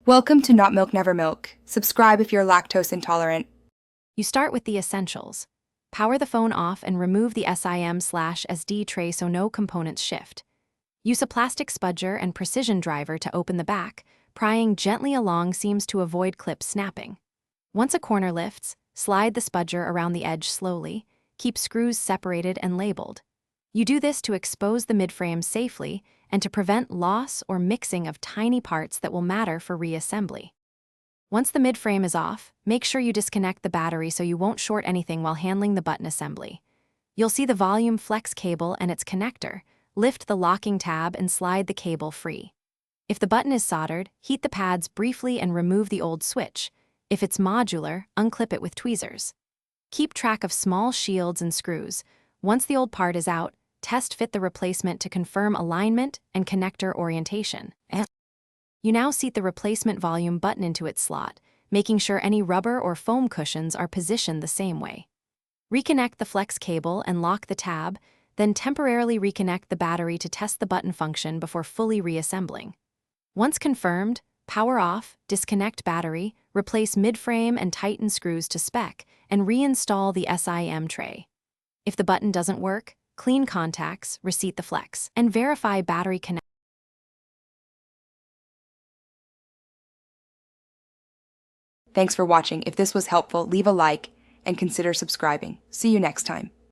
Welcome to Not Milk Never Milk. Subscribe if you're lactose intolerant. You start with the essentials. Power the phone off and remove the SIM/SD tray so no components shift. Use a plastic spudger and precision driver to open the back. Prying gently along seams to avoid clips snapping. Once a corner lifts, slide the spudger around the edge slowly. Keep screws separated and labeled. You do this to expose the midframe safely and to prevent loss or mixing of tiny parts that will matter for reassembly. Once the midframe is off, make sure you disconnect the battery so you won't short anything while handling the button assembly. You'll see the volume flex cable and its connector. Lift the locking tab and slide the cable free. If the button is soldered, heat the pads briefly and remove the old switch. If it's modular, unclip it with tweezers. Keep track of small shields and screws. Once the old part is out, test fit the replacement to confirm alignment and connector orientation. You now seat the replacement volume button into its slot, making sure any rubber or foam cushions are positioned the same way. Reconnect the flex cable and lock the tab, then temporarily reconnect the battery to test the button function before fully reassembling. Once confirmed, power off, disconnect battery, replace midframe and tighten screws to spec, and reinstall the SIM tray. If the button doesn't work, clean contacts, reseat the flex, and verify battery connection. Thanks for watching. If this was helpful, leave a like and consider subscribing. See you next time.